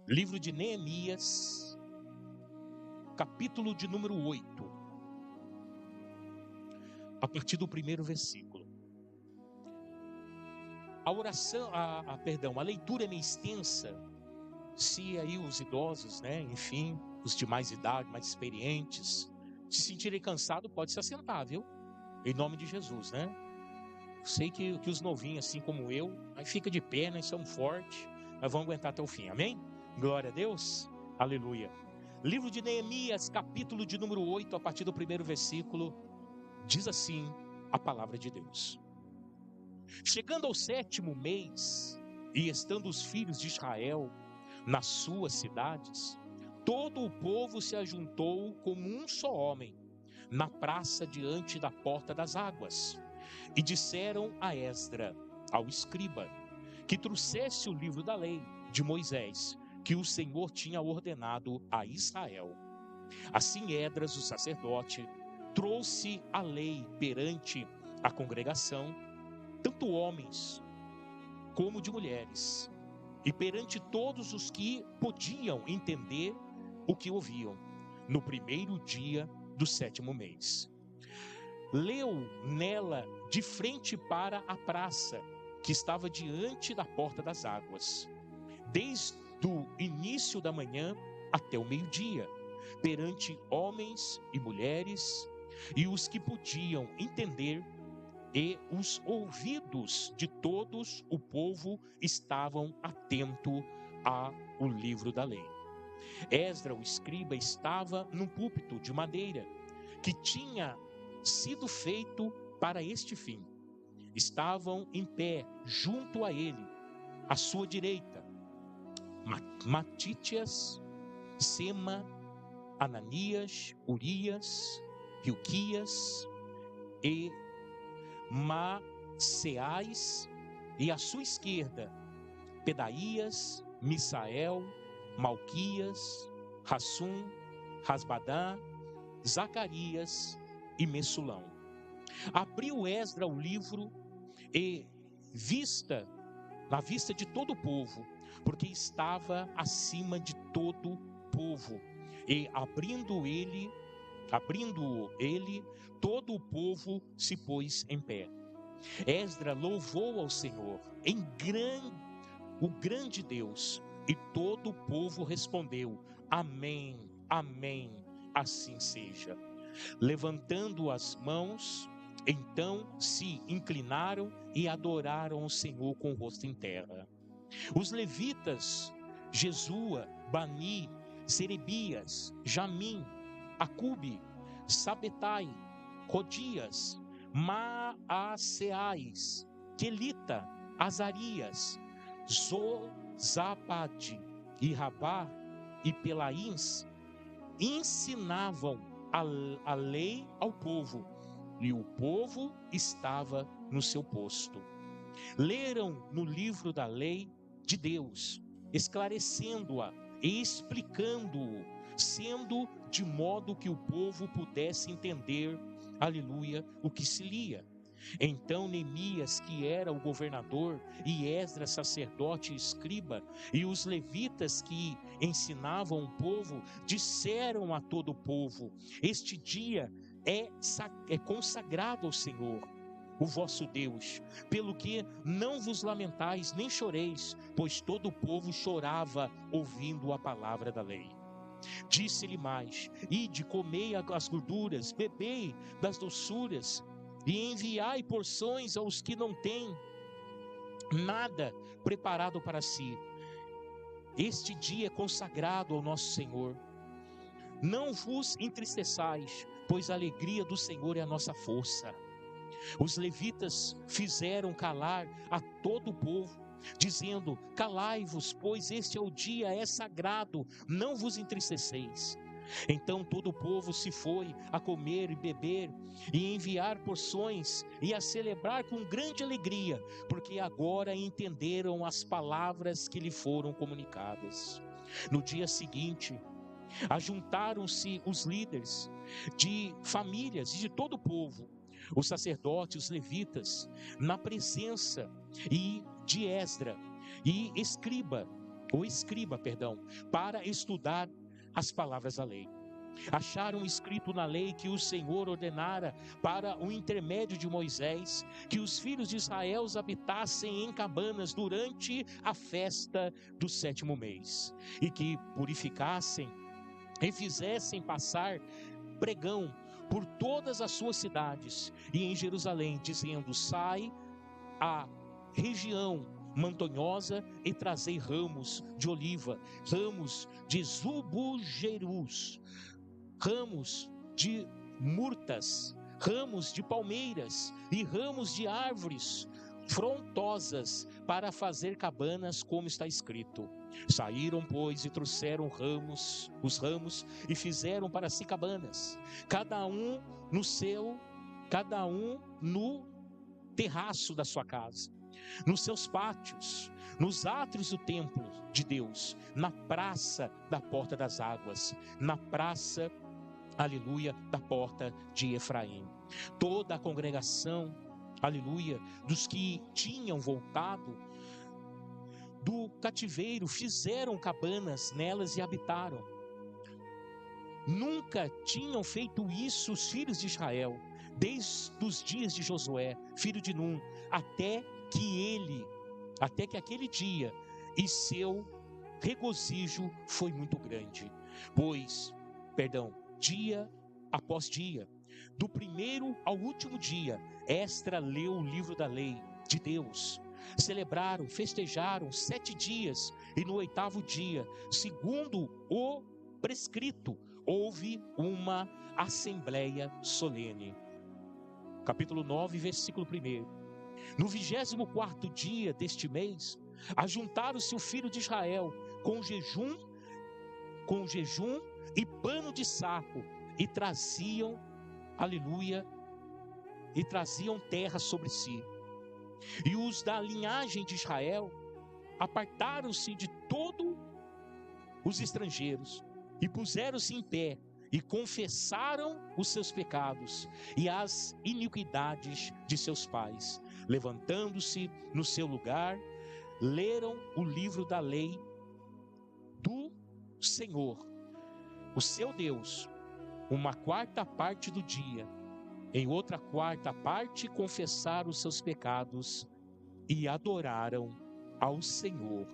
Livro de Neemias, capítulo de número 8, a partir do primeiro versículo. A leitura é meio extensa. Se aí os idosos, enfim, os de mais idade, mais experientes, se sentirem cansados, pode se assentar, viu? Em nome de Jesus, Sei que os novinhos, assim como eu, aí fica de pé, nós somos fortes, nós vamos aguentar até o fim, amém? Glória a Deus, aleluia. Livro de Neemias, capítulo de número 8, a partir do primeiro versículo, diz assim a palavra de Deus. Chegando ao 7º mês, e estando os filhos de Israel nas suas cidades, todo o povo se ajuntou como um só homem, na praça diante da porta das águas, e disseram a Esdra, ao escriba, que trouxesse o livro da lei de Moisés, que o Senhor tinha ordenado a Israel. Assim Esdras, o sacerdote, trouxe a lei perante a congregação, tanto homens como de mulheres, e perante todos os que podiam entender o que ouviam, no primeiro dia do 7º mês. Leu nela de frente para a praça, que estava diante da porta das águas, desde o início da manhã até o meio-dia, perante homens e mulheres, e os que podiam entender, e os ouvidos de todos o povo estavam atentos ao livro da lei. Esdra, o escriba, estava num púlpito de madeira, que tinha sido feito para este fim. Estavam em pé, junto a ele, à sua direita, Matitias, Sema, Ananias, Urias, Hilquias e Maseais, e à sua esquerda, Pedaías, Misael, Malquias, Hassum, Rasbadá, Zacarias e Messulão. Abriu Esdra o livro e na vista de todo o povo, porque estava acima de todo o povo, e abrindo ele, todo o povo se pôs em pé. Esdra louvou ao Senhor o grande Deus, e todo o povo respondeu: Amém, Amém, assim seja. Levantando as mãos, então se inclinaram e adoraram o Senhor com o rosto em terra. Os levitas, Jesua, Bani, Serebias, Jamim, Acube, Sabetai, Rodias, Maaseais, Quelita, Azarias, Zozabade e Rabá e Pelaíns, ensinavam a lei ao povo, e o povo estava no seu posto. Leram no livro da lei de Deus, esclarecendo-a e explicando-o, sendo de modo que o povo pudesse entender, aleluia, o que se lia. Então Neemias, que era o governador, e Esdras, sacerdote e escriba, e os levitas que ensinavam o povo, disseram a todo o povo: este dia é consagrado ao Senhor, o vosso Deus, pelo que não vos lamentais nem choreis, pois todo o povo chorava ouvindo a palavra da lei. Disse-lhe mais: ide, comei as gorduras, bebei das doçuras, e enviai porções aos que não têm nada preparado para si. Este dia é consagrado ao nosso Senhor. Não vos entristeçais, pois a alegria do Senhor é a nossa força. Os levitas fizeram calar a todo o povo, dizendo: calai-vos, pois este é o dia, é sagrado, não vos entristeceis. Então todo o povo se foi a comer e beber, e enviar porções, e a celebrar com grande alegria, porque agora entenderam as palavras que lhe foram comunicadas. No dia seguinte, ajuntaram-se os líderes de famílias e de todo o povo, os sacerdotes, os levitas, na presença de Esdra e escriba, ou escriba, perdão, para estudar as palavras da lei. Acharam escrito na lei que o Senhor ordenara para o intermédio de Moisés que os filhos de Israel habitassem em cabanas durante a festa do 7º mês, e que purificassem e fizessem passar pregão por todas as suas cidades e em Jerusalém, dizendo: sai à região montanhosa e trazei ramos de oliva, ramos de zubujerus, ramos de murtas, ramos de palmeiras e ramos de árvores frondosas para fazer cabanas, como está escrito. Saíram, pois, e trouxeram os ramos, e fizeram para si cabanas, cada um no terraço da sua casa, nos seus pátios, nos átrios do templo de Deus, na praça da porta das águas, na praça, aleluia, da porta de Efraim. Toda a congregação, aleluia, dos que tinham voltado do cativeiro, fizeram cabanas nelas e habitaram. Nunca tinham feito isso os filhos de Israel, desde os dias de Josué, filho de Num, até que aquele dia, e seu regozijo foi muito grande. Dia após dia, do primeiro ao último dia, Esdras leu o livro da lei de Deus. Celebraram, festejaram 7 dias, e no 8º dia, segundo o prescrito, houve uma assembleia solene. Capítulo 9, versículo 1. No 24º dia deste mês, ajuntaram-se o filho de Israel com jejum e pano de saco, e traziam, aleluia, e traziam terra sobre si. E os da linhagem de Israel apartaram-se de todos os estrangeiros e puseram-se em pé e confessaram os seus pecados e as iniquidades de seus pais. Levantando-se no seu lugar, leram o livro da lei do Senhor, o seu Deus, uma 4ª parte do dia. Em outra 4ª parte, confessaram os seus pecados e adoraram ao Senhor,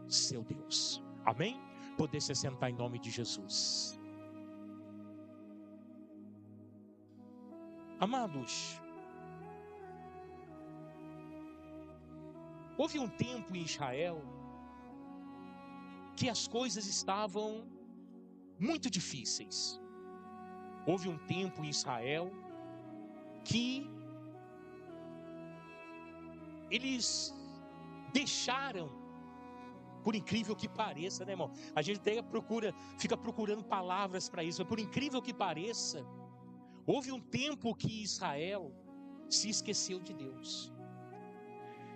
seu Deus. Amém? Poder se sentar em nome de Jesus. Amados, houve um tempo em Israel que as coisas estavam muito difíceis. Houve um tempo em Israel que eles deixaram, por incrível que pareça, né, irmão? A gente até fica procurando palavras para isso, mas por incrível que pareça, houve um tempo que Israel se esqueceu de Deus.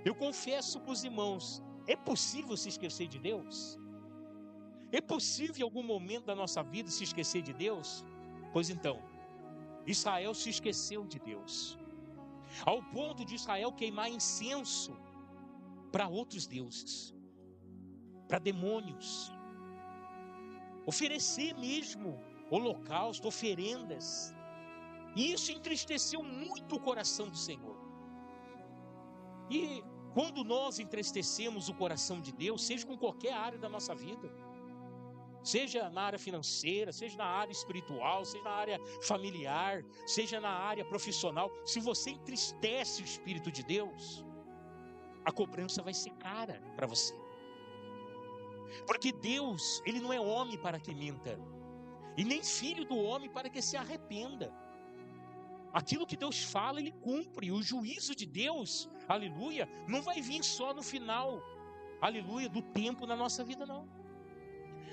Eu confesso para os irmãos, é possível se esquecer de Deus? É possível em algum momento da nossa vida se esquecer de Deus? Pois então, Israel se esqueceu de Deus, ao ponto de Israel queimar incenso para outros deuses, para demônios, oferecer mesmo holocausto, oferendas, e isso entristeceu muito o coração do Senhor. E quando nós entristecemos o coração de Deus, seja com qualquer área da nossa vida, seja na área financeira, seja na área espiritual, seja na área familiar, seja na área profissional, se você entristece o Espírito de Deus, a cobrança vai ser cara para você. Porque Deus, Ele não é homem para que minta, e nem filho do homem para que se arrependa. Aquilo que Deus fala, Ele cumpre. O juízo de Deus, aleluia, não vai vir só no final, aleluia, do tempo na nossa vida, não.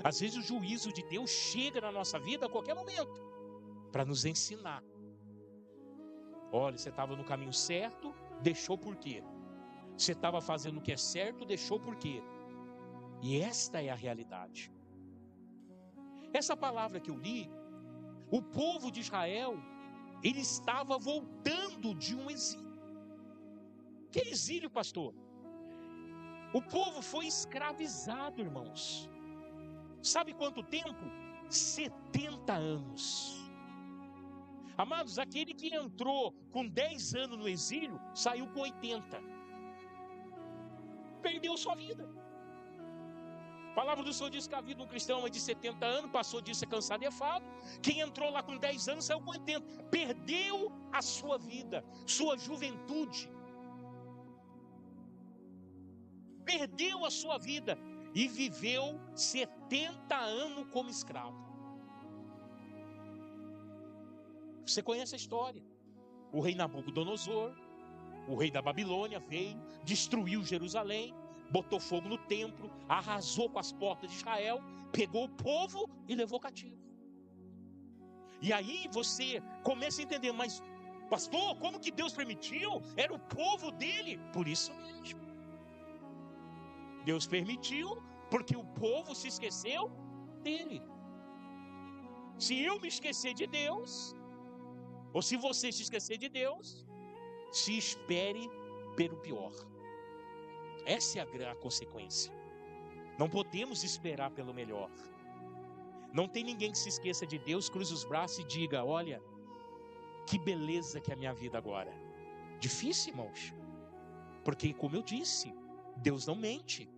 Às vezes o juízo de Deus chega na nossa vida a qualquer momento, para nos ensinar. Olha, você estava no caminho certo, deixou por quê? Você estava fazendo o que é certo, deixou por quê? E esta é a realidade. Essa palavra que eu li, o povo de Israel, ele estava voltando de um exílio. Que exílio, pastor? O povo foi escravizado, irmãos. Sabe quanto tempo? 70 anos. Amados, aquele que entrou com 10 anos no exílio, saiu com 80. Perdeu sua vida. A palavra do Senhor diz que a vida de um cristão é de 70 anos, passou disso é cansado e é fado. Quem entrou lá com 10 anos, saiu com 80. Perdeu a sua vida, sua juventude. Perdeu a sua vida e viveu 70 anos como escravo. Você conhece a história. O rei Nabucodonosor, o rei da Babilônia, veio, destruiu Jerusalém, botou fogo no templo, arrasou com as portas de Israel, pegou o povo e levou cativo. E aí você começa a entender, mas pastor, como que Deus permitiu? Era o povo dele. Por isso mesmo. Deus permitiu porque o povo se esqueceu dele. Se eu me esquecer de Deus, ou se você se esquecer de Deus, se espere pelo pior. Essa é a consequência. Não podemos esperar pelo melhor. Não tem ninguém que se esqueça de Deus, cruze os braços e diga, olha, que beleza que é a minha vida agora. Difícil, irmãos. Porque, como eu disse, Deus não mente.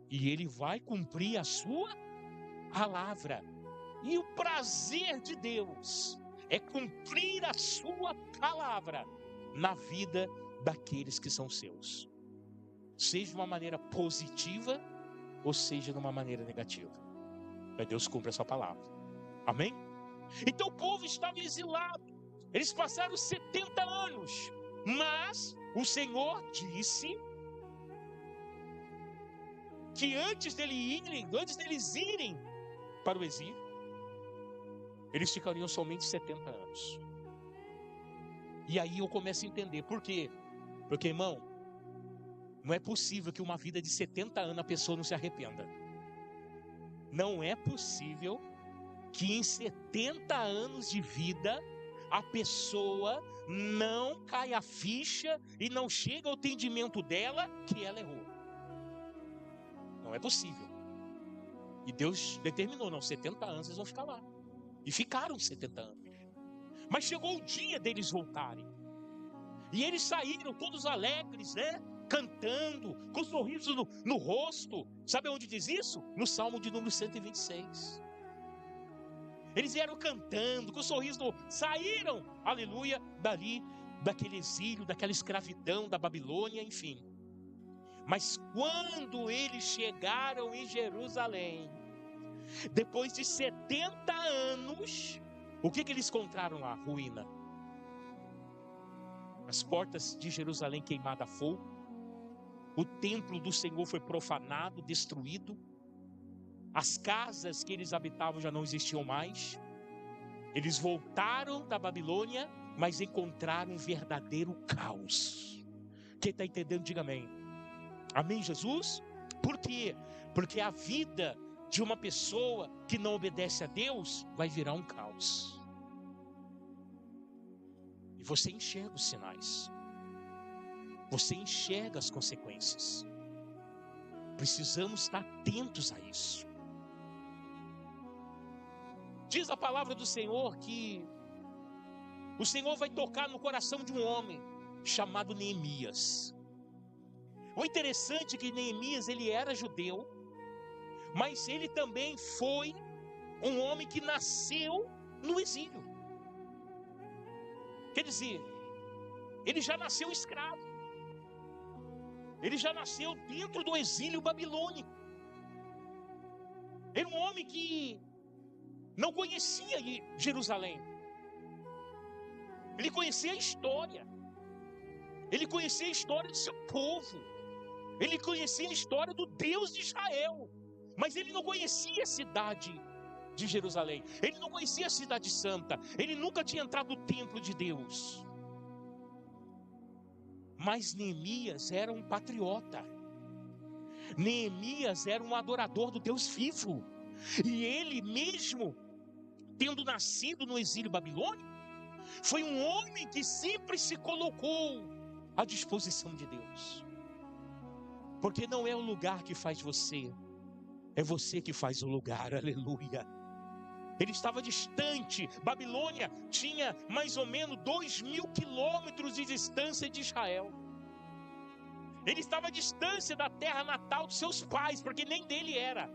E Ele vai cumprir a sua palavra. E o prazer de Deus é cumprir a sua palavra na vida daqueles que são seus. Seja de uma maneira positiva ou seja de uma maneira negativa. Mas Deus cumpre a sua palavra. Amém? Então o povo estava exilado. Eles passaram 70 anos. Mas o Senhor disse que antes deles irem para o exílio, eles ficariam somente 70 anos. E aí eu começo a entender. Por quê? Porque, irmão, não é possível que uma vida de 70 anos a pessoa não se arrependa. Não é possível que em 70 anos de vida a pessoa não caia a ficha e não chegue ao entendimento dela que ela errou. Não é possível. E Deus determinou, não, 70 anos eles vão ficar lá. E ficaram 70 anos. Mas chegou o dia deles voltarem. E eles saíram todos alegres, né? Cantando, com um sorriso no rosto. Sabe onde diz isso? No Salmo de número 126. Eles vieram cantando, com um sorriso saíram, aleluia, dali, daquele exílio, daquela escravidão da Babilônia, enfim. Mas quando eles chegaram em Jerusalém, depois de 70 anos, o que eles encontraram lá? Ruína. As portas de Jerusalém queimadas a fogo. O templo do Senhor foi profanado, destruído. As casas que eles habitavam já não existiam mais. Eles voltaram da Babilônia, mas encontraram um verdadeiro caos. Quem está entendendo, diga amém. Amém, Jesus? Por quê? Porque a vida de uma pessoa que não obedece a Deus vai virar um caos. E você enxerga os sinais. Você enxerga as consequências. Precisamos estar atentos a isso. Diz a palavra do Senhor que o Senhor vai tocar no coração de um homem chamado Neemias. O interessante é que Neemias, ele era judeu, mas ele também foi um homem que nasceu no exílio. Quer dizer, ele já nasceu escravo. Ele já nasceu dentro do exílio babilônico. Era um homem que não conhecia Jerusalém. Ele conhecia a história. Ele conhecia a história do seu povo. Ele conhecia a história do Deus de Israel. Mas ele não conhecia a cidade de Jerusalém. Ele não conhecia a cidade santa. Ele nunca tinha entrado no templo de Deus. Mas Neemias era um patriota. Neemias era um adorador do Deus vivo. E ele mesmo, tendo nascido no exílio babilônico, foi um homem que sempre se colocou à disposição de Deus. Porque não é o lugar que faz você, é você que faz o lugar, aleluia. Ele estava distante. Babilônia tinha mais ou menos 2.000 quilômetros de distância de Israel. Ele estava à distância da terra natal dos seus pais, porque nem dele era.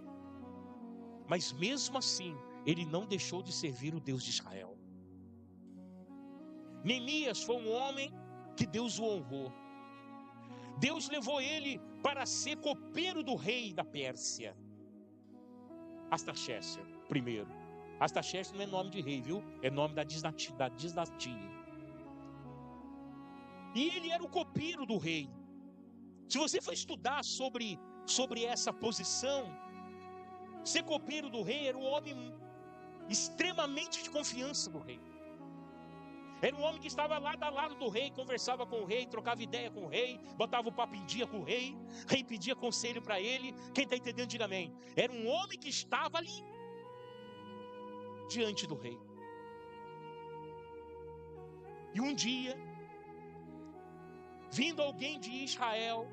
Mas mesmo assim, ele não deixou de servir o Deus de Israel. Neemias foi um homem que Deus o honrou. Deus levou ele para ser copeiro do rei da Pérsia, Artaxerxes, primeiro. Artaxerxes não é nome de rei, viu? É nome da dinastia. E ele era o copeiro do rei. Se você for estudar sobre essa posição, ser copeiro do rei era um homem extremamente de confiança do rei. Era um homem que estava lado a lado do rei, conversava com o rei, trocava ideia com o rei, botava o papo em dia com o rei pedia conselho para ele. Quem está entendendo, diga amém. Era um homem que estava ali, diante do rei. E um dia, vindo alguém de Israel,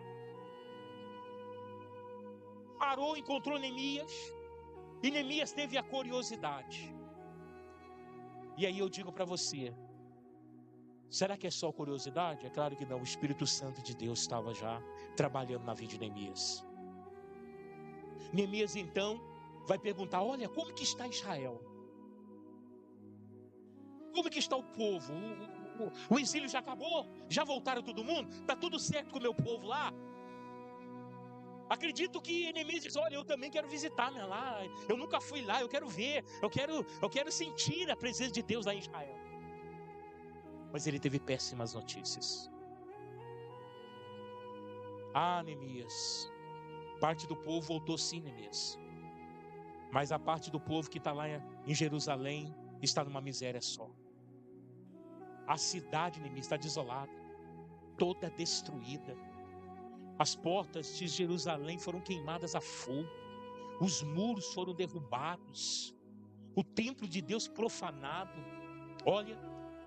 parou, encontrou Neemias, e Neemias teve a curiosidade. E aí eu digo para você, será que é só curiosidade? É claro que não, o Espírito Santo de Deus estava já trabalhando na vida de Neemias. Neemias então vai perguntar, olha, como que está Israel? Como que está o povo? O exílio já acabou? Já voltaram todo mundo? Está tudo certo com o meu povo lá? Acredito que Neemias diz, olha, eu também quero visitar lá, eu nunca fui lá, eu quero ver, eu quero sentir a presença de Deus lá em Israel. Mas ele teve péssimas notícias. Neemias, parte do povo voltou sim, Neemias, mas a parte do povo que está lá em Jerusalém está numa miséria só. A cidade, Neemias, está desolada, toda destruída. As portas de Jerusalém foram queimadas a fogo, os muros foram derrubados, o templo de Deus profanado. Olha,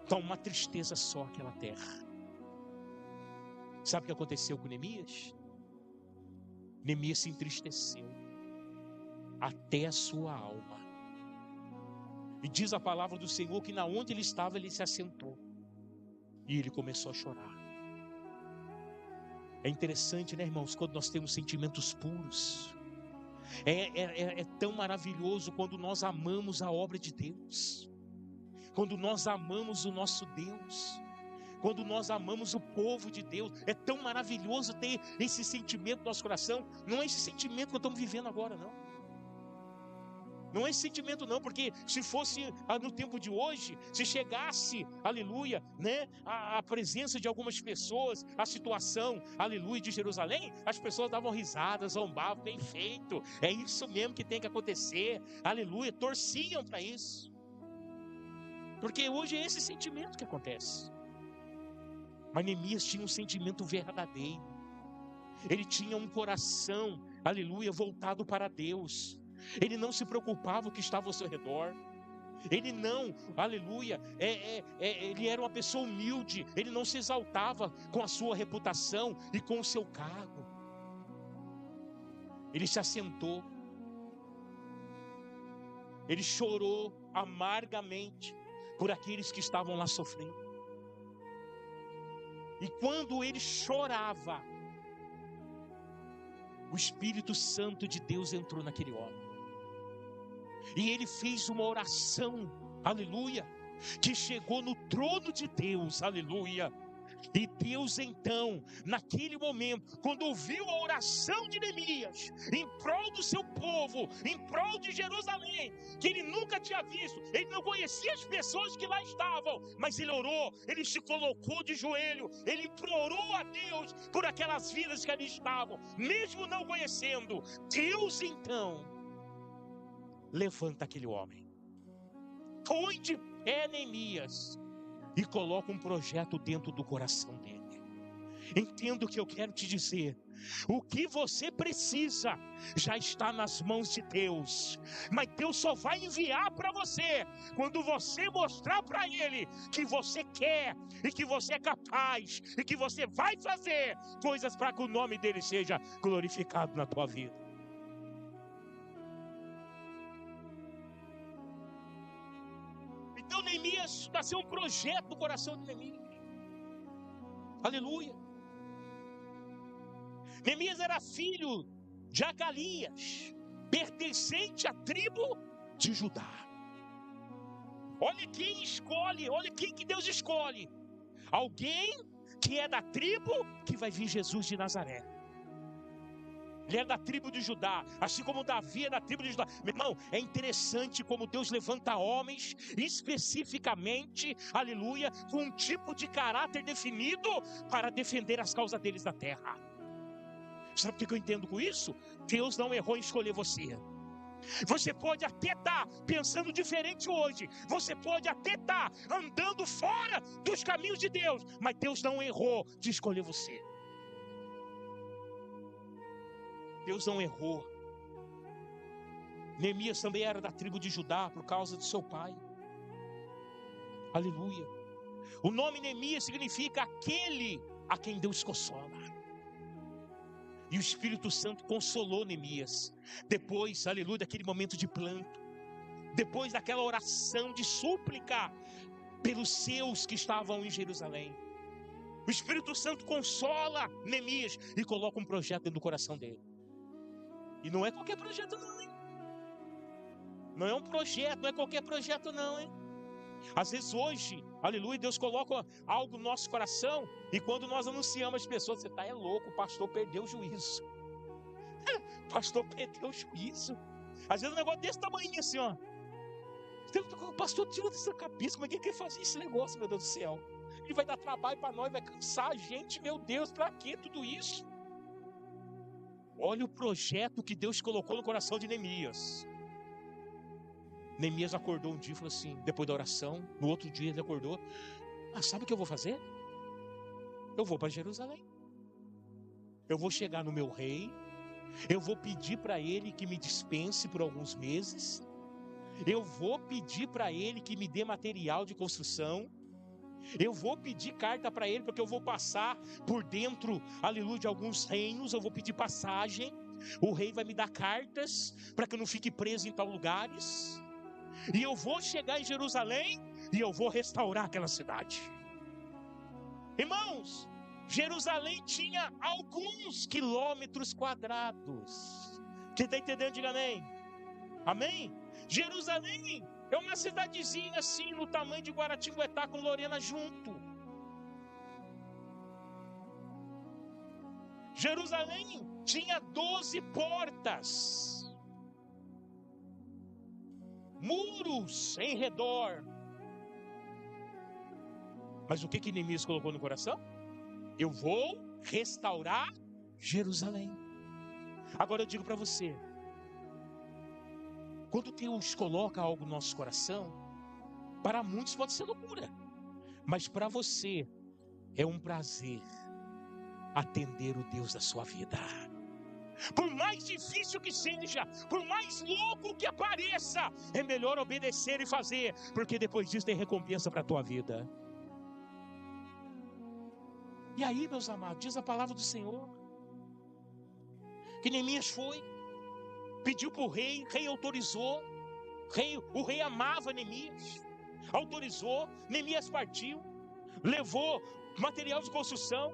está uma tristeza só aquela terra. Sabe o que aconteceu com Neemias? Neemias se entristeceu até a sua alma. E diz a palavra do Senhor que na onde ele estava, ele se assentou. E ele começou a chorar. É interessante, né, irmãos, quando nós temos sentimentos puros. É tão maravilhoso quando nós amamos a obra de Deus. Quando nós amamos o nosso Deus. Quando nós amamos o povo de Deus. É tão maravilhoso ter esse sentimento no nosso coração. Não é esse sentimento que eu estou vivendo agora, não. Não é esse sentimento não, porque se fosse no tempo de hoje, se chegasse, aleluia, né, a presença de algumas pessoas, a situação, aleluia, de Jerusalém, as pessoas davam risadas, zombavam, bem feito, é isso mesmo que tem que acontecer, aleluia, torciam para isso, porque hoje é esse sentimento que acontece. Mas Neemias tinha um sentimento verdadeiro, ele tinha um coração, aleluia, voltado para Deus. Ele não se preocupava com o que estava ao seu redor. Ele não, aleluia, ele era uma pessoa humilde. Ele não se exaltava com a sua reputação e com o seu cargo. Ele se assentou. Ele chorou amargamente por aqueles que estavam lá sofrendo. E quando ele chorava, o Espírito Santo de Deus entrou naquele homem. E ele fez uma oração, aleluia, que chegou no trono de Deus, aleluia. E Deus então, naquele momento, quando ouviu a oração de Neemias, em prol do seu povo, em prol de Jerusalém, que ele nunca tinha visto, ele não conhecia as pessoas que lá estavam, mas ele orou, ele se colocou de joelho, ele implorou a Deus por aquelas vidas que ali estavam, mesmo não conhecendo. Deus então levanta aquele homem, põe de pé Neemias e coloca um projeto dentro do coração dele. Entenda o que eu quero te dizer. O que você precisa já está nas mãos de Deus. Mas Deus só vai enviar para você quando você mostrar para Ele que você quer e que você é capaz e que você vai fazer coisas para que o nome dele seja glorificado na tua vida. Então Neemias nasceu um projeto no coração de Neemias. Aleluia. Neemias era filho de Acalias, pertencente à tribo de Judá. Olha quem escolhe, olha quem que Deus escolhe. Alguém que é da tribo que vai vir Jesus de Nazaré. Ele é da tribo de Judá, assim como Davi é da tribo de Judá. Meu irmão, é interessante como Deus levanta homens especificamente, aleluia, com um tipo de caráter definido para defender as causas deles na terra. Sabe o que eu entendo com isso? Deus não errou em escolher você. Você pode até estar pensando diferente hoje, você pode até estar andando fora dos caminhos de Deus, mas Deus não errou de escolher você. Deus não errou. Neemias também era da tribo de Judá por causa de seu pai. Aleluia. O nome Neemias significa aquele a quem Deus consola. E o Espírito Santo consolou Neemias. Depois, aleluia, daquele momento de planto. Depois daquela oração de súplica pelos seus que estavam em Jerusalém. O Espírito Santo consola Neemias e coloca um projeto dentro do coração dele. E não é qualquer projeto não, hein? Não é um projeto, não é qualquer projeto não, hein? Às vezes hoje, aleluia, Deus coloca algo no nosso coração e quando nós anunciamos as pessoas, você está louco, o pastor perdeu o juízo. O pastor perdeu o juízo. Às vezes um negócio desse tamanho assim, ó. O pastor tira dessa cabeça, como é que ele quer fazer esse negócio, meu Deus do céu? Ele vai dar trabalho para nós, vai cansar a gente, meu Deus, para que tudo isso? Olha o projeto que Deus colocou no coração de Neemias. Neemias acordou um dia e falou assim, depois da oração, no outro dia ele acordou. Sabe o que eu vou fazer? Eu vou para Jerusalém. Eu vou chegar no meu rei. Eu vou pedir para ele que me dispense por alguns meses. Eu vou pedir para ele que me dê material de construção. Eu vou pedir carta para ele, porque eu vou passar por dentro, aleluia, de alguns reinos. Eu vou pedir passagem. O rei vai me dar cartas para que eu não fique preso em tal lugares. E eu vou chegar em Jerusalém e eu vou restaurar aquela cidade. Irmãos, Jerusalém tinha alguns quilômetros quadrados. Quem está entendendo, diga amém. Amém? Jerusalém é uma cidadezinha assim, no tamanho de Guaratinguetá com Lorena junto. Jerusalém tinha 12 portas. Muros em redor. Mas o que Neemias colocou no coração? Eu vou restaurar Jerusalém. Agora eu digo para você, quando Deus coloca algo no nosso coração, para muitos pode ser loucura, mas para você é um prazer atender o Deus da sua vida. Por mais difícil que seja, por mais louco que apareça, é melhor obedecer e fazer, porque depois disso tem recompensa para a tua vida. E aí, meus amados, diz a palavra do Senhor, que Neemias foi, pediu para o rei autorizou, o rei amava Neemias, autorizou, Neemias partiu, levou material de construção,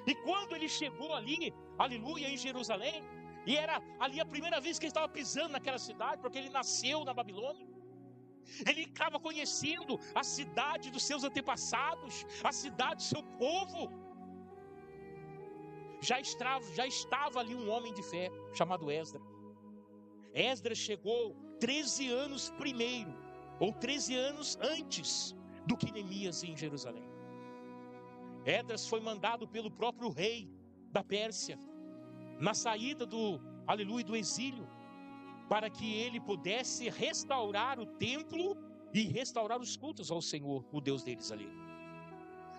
e quando ele chegou ali, aleluia, em Jerusalém, e era ali a primeira vez que ele estava pisando naquela cidade, porque ele nasceu na Babilônia, ele estava conhecendo a cidade dos seus antepassados, a cidade do seu povo. Já estava ali um homem de fé, chamado Esdras. Esdras chegou 13 anos primeiro, ou 13 anos antes do que Neemias em Jerusalém. Esdras foi mandado pelo próprio rei da Pérsia, na saída do exílio, para que ele pudesse restaurar o templo e restaurar os cultos ao Senhor, o Deus deles ali.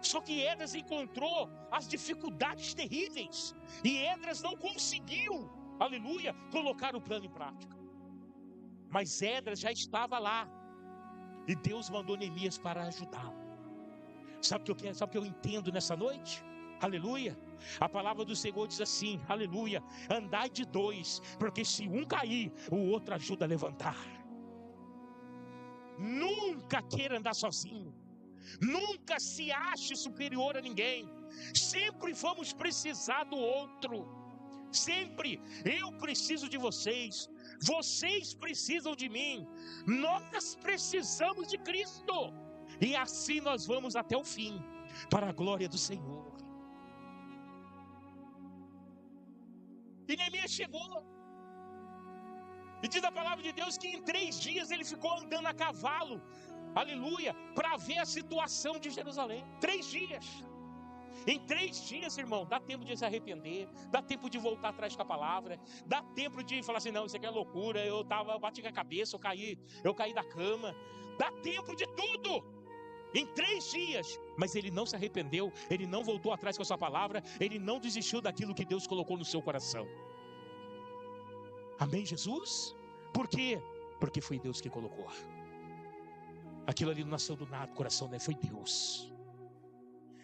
Só que Esdras encontrou as dificuldades terríveis. E Esdras não conseguiu, aleluia, colocar o plano em prática. Mas Esdras já estava lá. E Deus mandou Neemias para ajudá-lo. Sabe o que eu entendo nessa noite? Aleluia. A palavra do Senhor diz assim, aleluia: andai de dois, porque se um cair, o outro ajuda a levantar. Nunca queira andar sozinho. Nunca se ache superior a ninguém. Sempre vamos precisar do outro. Sempre. Eu preciso de vocês. Vocês precisam de mim. Nós precisamos de Cristo. E assim nós vamos até o fim, para a glória do Senhor. E Neemias chegou. E diz a palavra de Deus que em 3 dias ele ficou andando a cavalo, aleluia, para ver a situação de Jerusalém. 3 dias. Em 3 dias, irmão, dá tempo de se arrepender, dá tempo de voltar atrás com a palavra, dá tempo de falar assim: não, isso aqui é loucura, eu bati com a cabeça, eu caí da cama. Dá tempo de tudo. Em 3 dias, mas ele não se arrependeu, ele não voltou atrás com a sua palavra, ele não desistiu daquilo que Deus colocou no seu coração. Amém, Jesus? Por quê? Porque foi Deus que colocou. Aquilo ali não nasceu do nada, o coração, né? Foi Deus.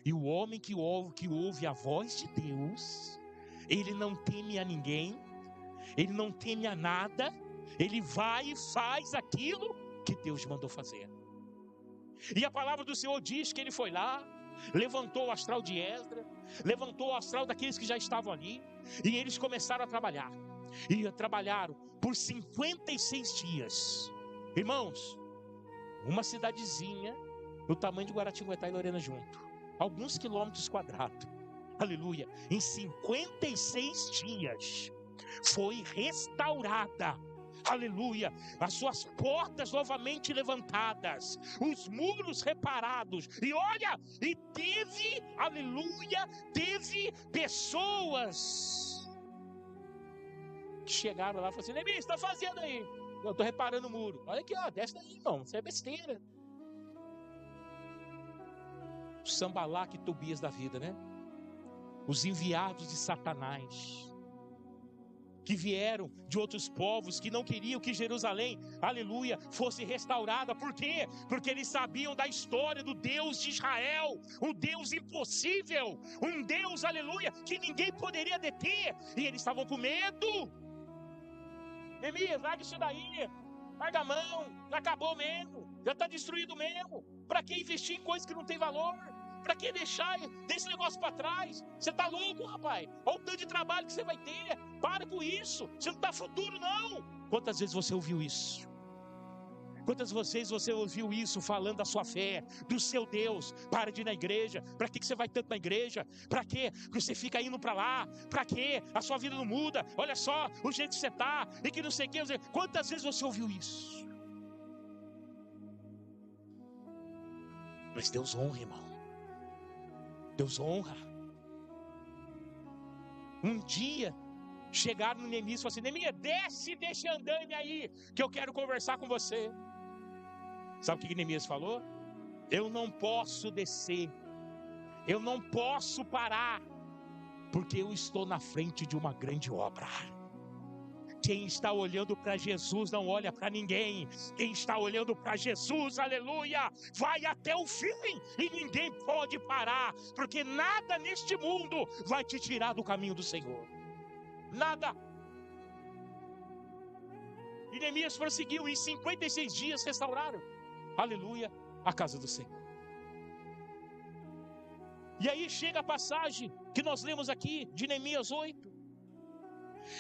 E o homem que ouve a voz de Deus, ele não teme a ninguém, ele não teme a nada, ele vai e faz aquilo que Deus mandou fazer. E a palavra do Senhor diz que ele foi lá, levantou o astral de Esdras, levantou o astral daqueles que já estavam ali, e eles começaram a trabalhar. E trabalharam por 56 dias. Irmãos, uma cidadezinha do tamanho de Guaratinguetá e Lorena junto, alguns quilômetros quadrados, aleluia, em 56 dias foi restaurada, aleluia, as suas portas novamente levantadas, os muros reparados, e olha, e teve, aleluia, teve pessoas que chegaram lá e falaram assim: Neemias, está fazendo aí? Eu estou reparando o muro. Olha aqui, ó, desce daí, irmão, isso é besteira. O Sanbalá e Tobias da vida, né? Os enviados de Satanás, que vieram de outros povos, que não queriam que Jerusalém, aleluia, fosse restaurada. Por quê? Porque eles sabiam da história do Deus de Israel, um Deus impossível, um Deus, aleluia, que ninguém poderia deter, e eles estavam com medo. Neemias, larga isso daí, larga a mão, já acabou mesmo, já está destruído mesmo. Para que investir em coisas que não tem valor? Para que deixar esse negócio para trás? Você está louco, rapaz? Olha o tanto de trabalho que você vai ter. Para com isso, você não está futuro não. Quantas vezes você ouviu isso? Quantas vezes você ouviu isso falando da sua fé, do seu Deus? Para de ir na igreja. Para que você vai tanto na igreja? Para quê? Porque você fica indo para lá. Para quê? A sua vida não muda. Olha só o jeito que você está. E que não sei o quê. Quantas vezes você ouviu isso? Mas Deus honra, irmão. Deus honra. Um dia chegaram no Neemias e falaram assim: Neemias, desce e deixa andame aí, que eu quero conversar com você. Sabe o que Neemias falou? Eu não posso descer, eu não posso parar, porque eu estou na frente de uma grande obra. Quem está olhando para Jesus não olha para ninguém. Quem está olhando para Jesus, aleluia, vai até o fim, e ninguém pode parar, porque nada neste mundo vai te tirar do caminho do Senhor. Nada. E Neemias prosseguiu, em 56 dias restauraram, aleluia, a casa do Senhor. E aí chega a passagem que nós lemos aqui de Neemias 8.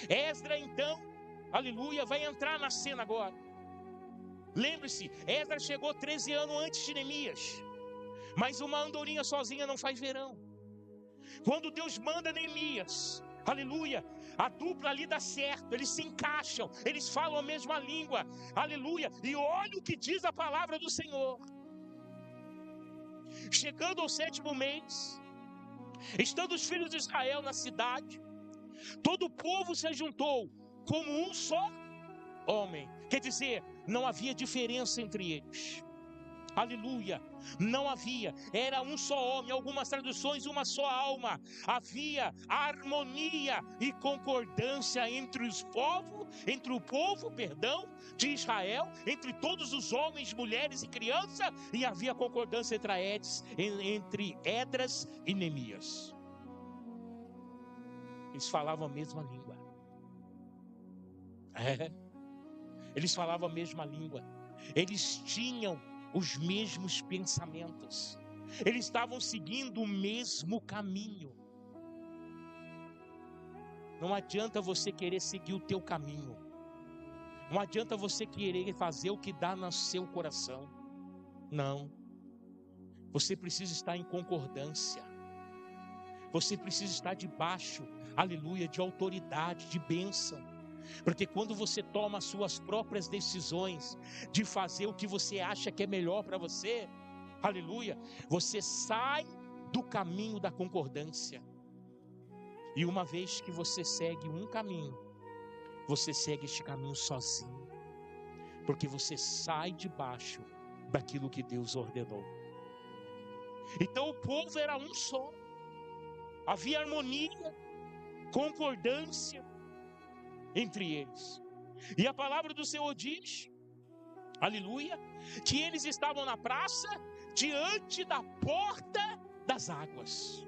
Esdras então, aleluia, vai entrar na cena agora. Lembre-se, Esdras chegou 13 anos antes de Neemias, mas uma andorinha sozinha não faz verão. Quando Deus manda Neemias, aleluia, a dupla ali dá certo, eles se encaixam, eles falam a mesma língua, aleluia. E olha o que diz a palavra do Senhor. Chegando ao 7º mês, estando os filhos de Israel na cidade, todo o povo se juntou como um só homem. Quer dizer, não havia diferença entre eles. Aleluia. Não havia, era um só homem, algumas traduções, uma só alma. Havia harmonia e concordância entre o povo de Israel, entre todos os homens, mulheres e crianças, e havia concordância entre Esdras e Neemias. Eles falavam a mesma língua. Eles falavam a mesma língua. Eles tinham os mesmos pensamentos. Eles estavam seguindo o mesmo caminho. Não adianta você querer seguir o teu caminho. Não adianta você querer fazer o que dá no seu coração. Não. Você precisa estar em concordância. Você precisa estar debaixo, aleluia, de autoridade, de bênção. Porque quando você toma as suas próprias decisões de fazer o que você acha que é melhor para você, aleluia, você sai do caminho da concordância. E uma vez que você segue um caminho, você segue este caminho sozinho. Porque você sai debaixo daquilo que Deus ordenou. Então o povo era um só. Havia harmonia, concordância entre eles. E a palavra do Senhor diz, aleluia, que eles estavam na praça, diante da porta das águas.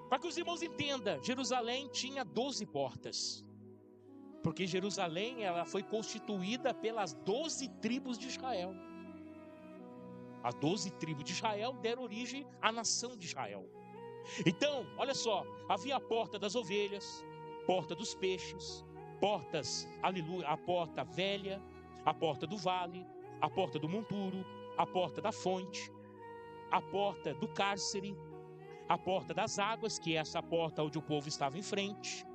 Para que os irmãos entendam, Jerusalém tinha 12 portas. Porque Jerusalém, ela foi constituída pelas 12 tribos de Israel. As 12 tribos de Israel deram origem à nação de Israel. Então, olha só, havia a porta das ovelhas, porta dos peixes, portas, aleluia, a porta velha, a porta do vale, a porta do monturo, a porta da fonte, a porta do cárcere, a porta das águas, que é essa porta onde o povo estava em frente.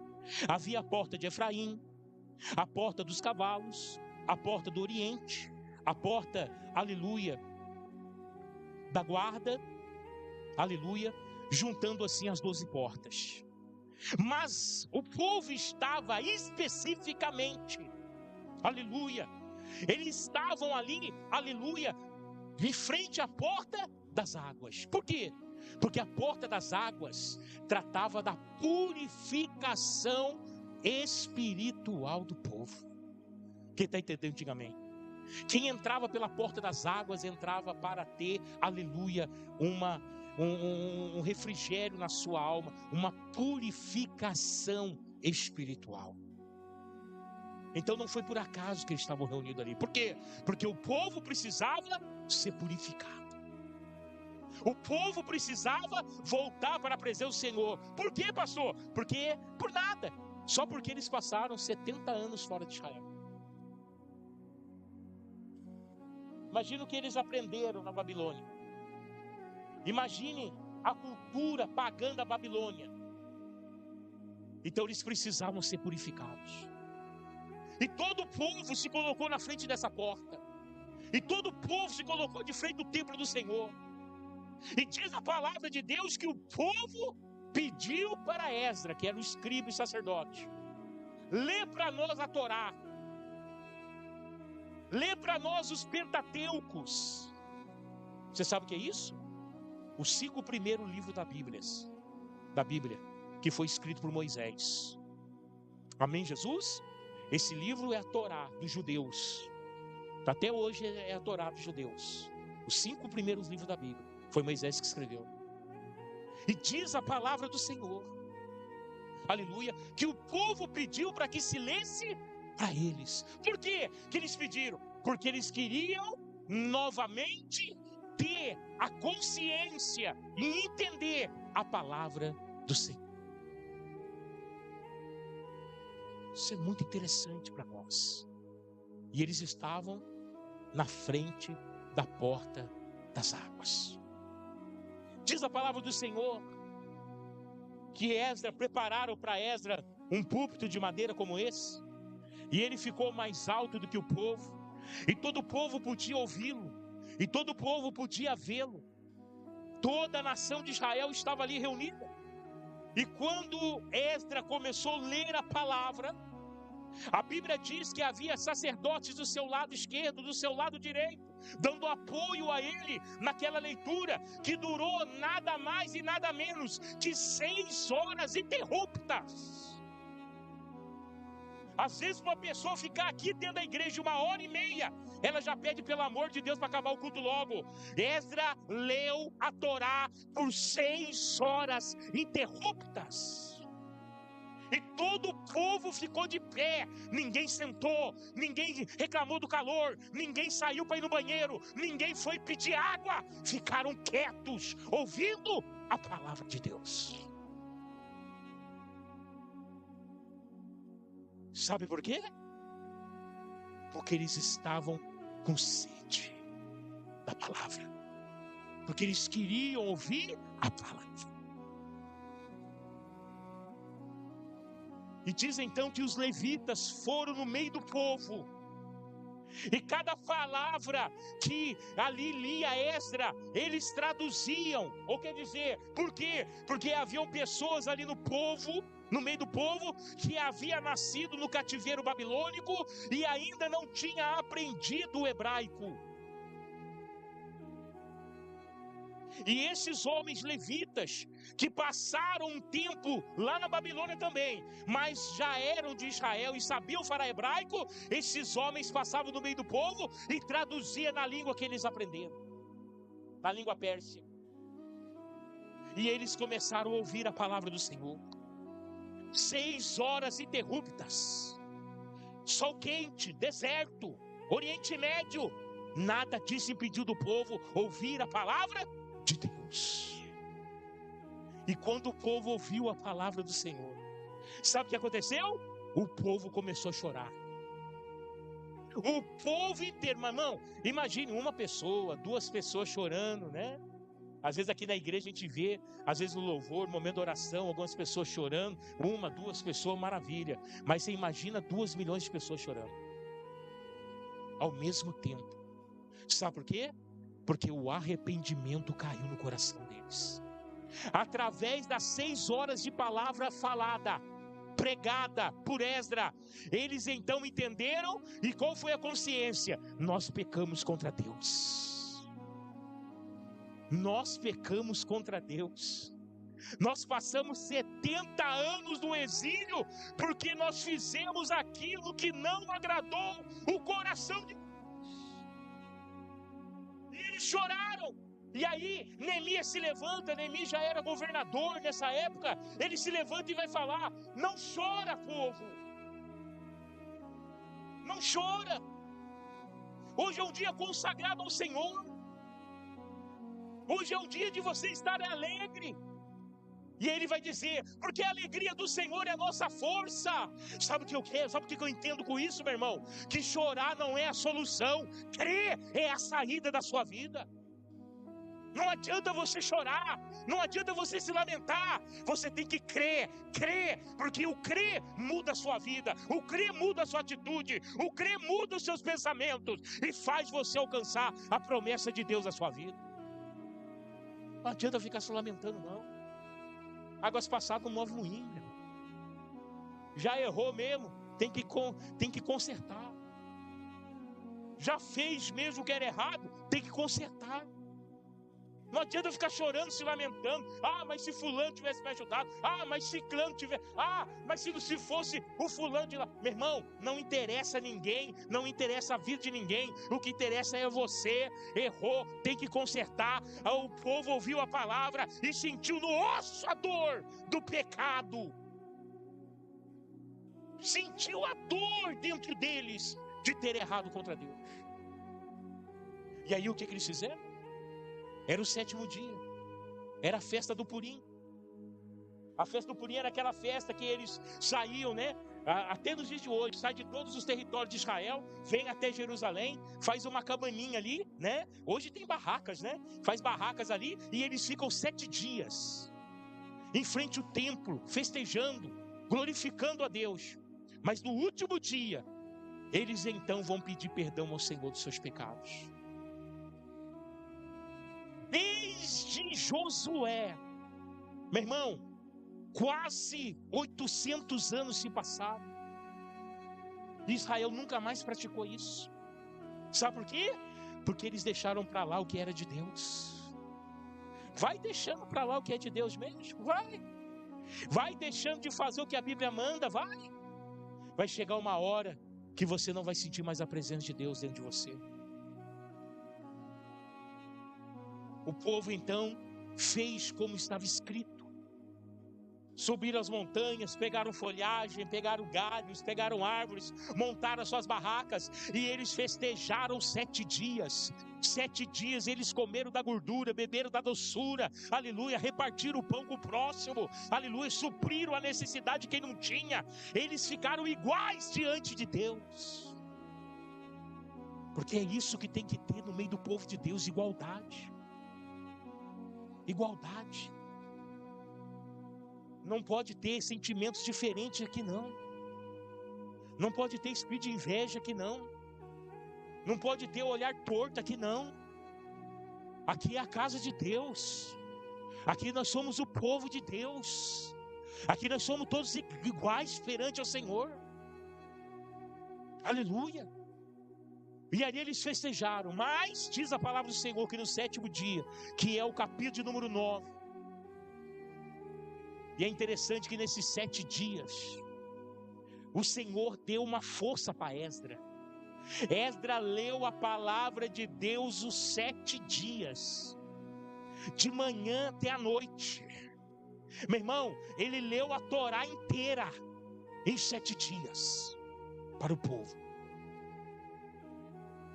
Havia a porta de Efraim, a porta dos cavalos, a porta do oriente, a porta, aleluia, da guarda, aleluia, juntando assim as 12 portas. Mas o povo estava especificamente, aleluia, eles estavam ali, aleluia, em frente à porta das águas. Por quê? Porque a porta das águas tratava da purificação espiritual do povo. Quem está entendendo, diga amém. Quem entrava pela porta das águas entrava para ter, aleluia, um refrigério na sua alma, uma purificação espiritual. Então não foi por acaso que eles estavam reunidos ali. Por quê? Porque o povo precisava ser purificado. O povo precisava voltar para a presença do Senhor. Por quê, pastor? Porque por nada. Só porque eles passaram 70 anos fora de Israel. Imagina o que eles aprenderam na Babilônia. Imagine a cultura pagã da Babilônia. Então eles precisavam ser purificados. E todo o povo se colocou na frente dessa porta. E todo o povo se colocou de frente do templo do Senhor. E diz a palavra de Deus que o povo pediu para Esdras, que era o escriba e sacerdote: lê para nós a Torá. Lê para nós os Pentateucos. Você sabe o que é isso? Os 5 primeiros livros da Bíblia, que foi escrito por Moisés. Amém, Jesus? Esse livro é a Torá dos judeus. Até hoje é a Torá dos judeus. Os 5 primeiros livros da Bíblia. Foi Moisés que escreveu. E diz a palavra do Senhor, aleluia, que o povo pediu para que se lesse para eles. Por quê que eles pediram? Porque eles queriam novamente ter a consciência e entender a palavra do Senhor. Isso é muito interessante para nós. E eles estavam na frente da porta das águas. Diz a palavra do Senhor que prepararam para Esdras um púlpito de madeira como esse, e ele ficou mais alto do que o povo, e todo o povo podia ouvi-lo, e todo o povo podia vê-lo. Toda a nação de Israel estava ali reunida. E quando Esdras começou a ler a palavra, A Bíblia diz que havia sacerdotes do seu lado esquerdo, do seu lado direito, dando apoio a ele naquela leitura, que durou nada mais e nada menos que 6 horas interruptas. Às vezes uma pessoa ficar aqui dentro da igreja 1h30, ela já pede pelo amor de Deus para acabar o culto logo. Esdras leu a Torá por 6 horas interruptas. E todo o povo ficou de pé, ninguém sentou, ninguém reclamou do calor, ninguém saiu para ir no banheiro, ninguém foi pedir água, ficaram quietos, ouvindo a palavra de Deus. Sabe por quê? Porque eles estavam com sede da palavra, porque eles queriam ouvir a palavra. E diz então que os levitas foram no meio do povo, e cada palavra que ali lia Esdras, eles traduziam, ou quer dizer, por quê? Porque haviam pessoas ali no povo, no meio do povo, que havia nascido no cativeiro babilônico e ainda não tinha aprendido o hebraico. E esses homens levitas, que passaram um tempo lá na Babilônia também, mas já eram de Israel e sabiam falar hebraico, esses homens passavam no meio do povo e traduziam na língua que eles aprenderam, na língua pérsia. E eles começaram a ouvir a palavra do Senhor. 6 horas interruptas, sol quente, deserto, Oriente Médio, nada disso impediu do povo ouvir a palavra de Deus. E quando o povo ouviu a palavra do Senhor, sabe o que aconteceu? O povo começou a chorar. O povo inteiro, mas não, imagine uma pessoa, 2 pessoas chorando, né? Às vezes aqui na igreja a gente vê, às vezes no louvor, no momento da oração, algumas pessoas chorando, 1, 2 pessoas, maravilha. Mas você imagina 2 milhões de pessoas chorando ao mesmo tempo. Sabe por quê? Porque o arrependimento caiu no coração deles. Através das 6 horas de palavra falada, pregada por Esdras, eles então entenderam. E qual foi a consciência? Nós pecamos contra Deus. Nós pecamos contra Deus. Nós passamos 70 anos no exílio porque nós fizemos aquilo que não agradou o coração de Deus. E eles choraram. E aí Neemias se levanta. Neemias já era governador nessa época. Ele se levanta e vai falar: não chora, povo, não chora. Hoje é um dia consagrado ao Senhor. Hoje é um dia de você estar alegre. E ele vai dizer: porque a alegria do Senhor é a nossa força. Sabe o que eu quero? Sabe o que eu entendo com isso, meu irmão? Que chorar não é a solução. Crer é a saída da sua vida. Não adianta você chorar, não adianta você se lamentar. Você tem que crer, porque o crer muda a sua vida, o crer muda a sua atitude, o crer muda os seus pensamentos e faz você alcançar a promessa de Deus na sua vida. Não adianta ficar se lamentando, não. Águas passadas não move moinho. Já errou mesmo, tem que consertar. Já fez mesmo o que era errado, tem que consertar. Não adianta ficar chorando, se lamentando. Mas se fulano tivesse me ajudado. Mas se ciclano tivesse. Mas se fosse o fulano de lá. Meu irmão, não interessa ninguém, não interessa a vida de ninguém. O que interessa é você. Errou, tem que consertar. O povo ouviu a palavra e sentiu no osso a dor do pecado. Sentiu a dor dentro deles de ter errado contra Deus. E aí o que eles fizeram? Era o 7º dia, era a festa do Purim. A festa do Purim era aquela festa que eles saíam, né? Até nos dias de hoje, sai de todos os territórios de Israel, vem até Jerusalém, faz uma cabaninha ali, né? Hoje tem barracas, né? Faz barracas ali e eles ficam 7 dias em frente ao templo, festejando, glorificando a Deus. Mas no último dia, eles então vão pedir perdão ao Senhor dos seus pecados. Desde Josué, meu irmão, quase 800 anos se passaram. Israel nunca mais praticou isso. Sabe por quê? Porque eles deixaram para lá o que era de Deus. Vai deixando para lá o que é de Deus mesmo, vai deixando de fazer o que a Bíblia manda, vai chegar uma hora que você não vai sentir mais a presença de Deus dentro de você. O povo então fez como estava escrito. Subiram as montanhas, pegaram folhagem, pegaram galhos, pegaram árvores, montaram as suas barracas e eles festejaram 7 dias. 7 dias eles comeram da gordura, beberam da doçura, aleluia, repartiram o pão com o próximo, aleluia, supriram a necessidade de quem não tinha. Eles ficaram iguais diante de Deus, porque é isso que tem que ter no meio do povo de Deus: igualdade. Igualdade. Não pode ter sentimentos diferentes aqui não. Não pode ter espírito de inveja aqui não. Não pode ter olhar torto aqui não. Aqui é a casa de Deus. Aqui nós somos o povo de Deus. Aqui nós somos todos iguais perante ao Senhor. Aleluia. E ali eles festejaram. Mas diz a palavra do Senhor que no 7º dia, que é o capítulo de número 9, e é interessante que nesses 7 dias, o Senhor deu uma força para Esdras. Esdras leu a palavra de Deus os 7 dias, de manhã até a noite. Meu irmão, ele leu a Torá inteira, em 7 dias, para o povo.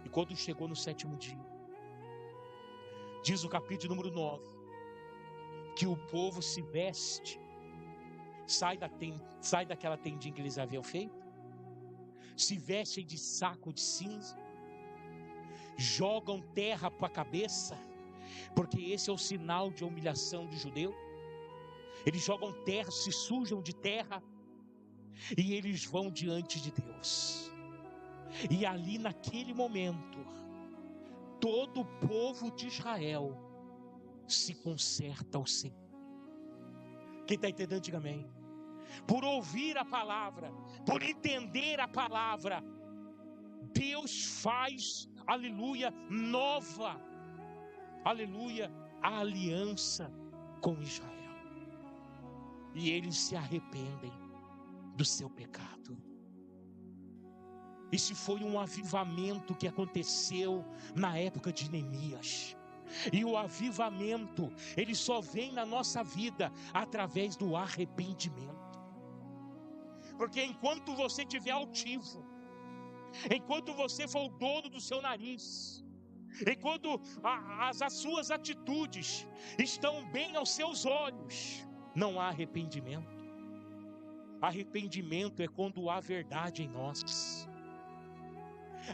E quando chegou no 7º dia, diz o capítulo número 9, que o povo se veste, sai daquela tendinha que eles haviam feito, se vestem de saco de cinza, jogam terra para a cabeça, porque esse é o sinal de humilhação do judeu. Eles jogam terra, se sujam de terra, e eles vão diante de Deus. E ali naquele momento, todo o povo de Israel se conserta ao Senhor. Quem está entendendo, diga amém. Por ouvir a palavra, por entender a palavra, Deus faz, aleluia, nova, aleluia, a aliança com Israel. E eles se arrependem do seu pecado. Esse foi um avivamento que aconteceu na época de Neemias. E o avivamento, ele só vem na nossa vida através do arrependimento. Porque enquanto você estiver altivo, enquanto você for o dono do seu nariz, enquanto as suas atitudes estão bem aos seus olhos, não há arrependimento. Arrependimento é quando há verdade em nós.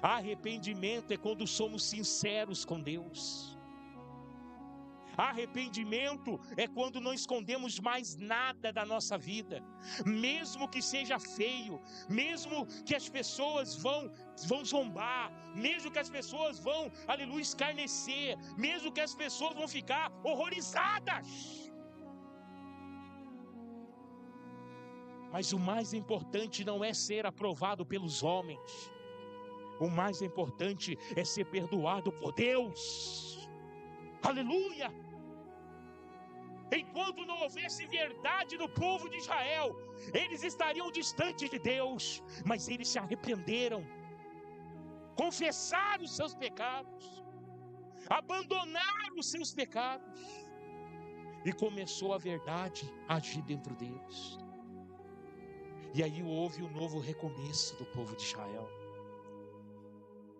Arrependimento é quando somos sinceros com Deus. Arrependimento é quando não escondemos mais nada da nossa vida, mesmo que seja feio, mesmo que as pessoas vão zombar, mesmo que as pessoas vão, aleluia, escarnecer, mesmo que as pessoas vão ficar horrorizadas. Mas o mais importante não é ser aprovado pelos homens, o mais importante é ser perdoado por Deus. Aleluia! Enquanto não houvesse verdade no povo de Israel, eles estariam distantes de Deus, mas eles se arrependeram, confessaram os seus pecados, abandonaram os seus pecados, e começou a verdade a agir dentro deles. E aí houve um novo recomeço do povo de Israel.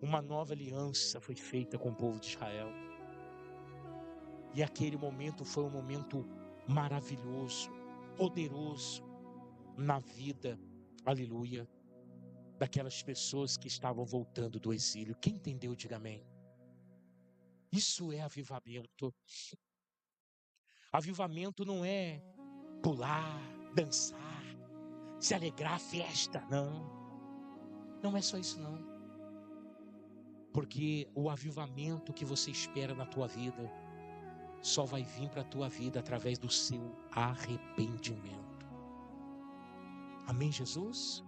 Uma nova aliança foi feita com o povo de Israel. E aquele momento foi um momento maravilhoso, poderoso na vida, aleluia, daquelas pessoas que estavam voltando do exílio. Quem entendeu, diga amém. Isso é avivamento. Avivamento não é pular, dançar, se alegrar, festa, não. Não é só isso não. Porque o avivamento que você espera na tua vida só vai vir para a tua vida através do seu arrependimento. Amém, Jesus?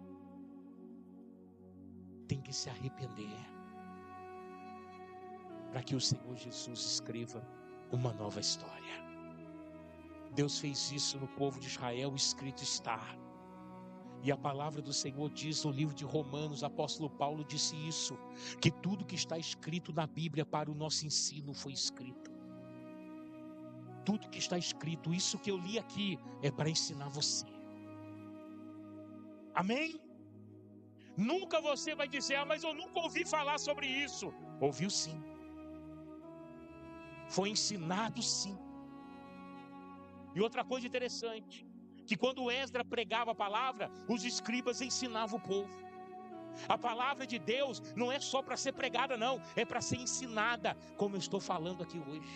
tem que se arrepender, para que o Senhor Jesus escreva uma nova história. Deus fez isso no povo de Israel, escrito está. E a palavra do Senhor diz no livro de Romanos, o apóstolo Paulo disse isso, que tudo que está escrito na Bíblia para o nosso ensino foi escrito. Tudo que está escrito, isso que eu li aqui, é para ensinar você. Amém? Nunca você vai dizer, mas eu nunca ouvi falar sobre isso. Ouviu sim. Foi ensinado sim. E outra coisa interessante, que quando Esdras pregava a palavra, os escribas ensinavam o povo. A palavra de Deus não é só para ser pregada não, é para ser ensinada, como eu estou falando aqui hoje.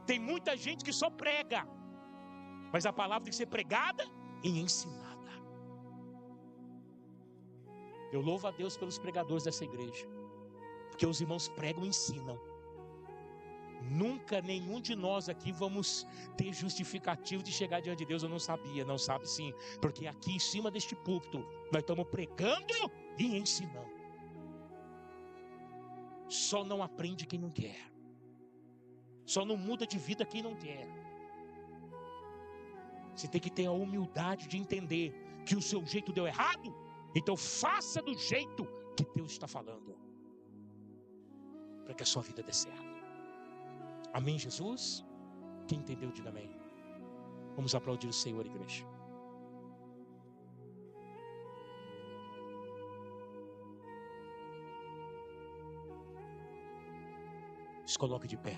Tem muita gente que só prega, mas a palavra tem que ser pregada e ensinada. Eu louvo a Deus pelos pregadores dessa igreja, porque os irmãos pregam e ensinam. Nunca nenhum de nós aqui vamos ter justificativo de chegar diante de Deus. Eu não sabia, não sabe sim, porque aqui em cima deste púlpito nós estamos pregando e ensinando. Só não aprende quem não quer, só não muda de vida quem não quer. Você tem que ter a humildade de entender que o seu jeito deu errado, então faça do jeito que Deus está falando, para que a sua vida dê certo. Amém, Jesus? Quem entendeu, diga amém. Vamos aplaudir o Senhor, igreja. Se coloque de pé.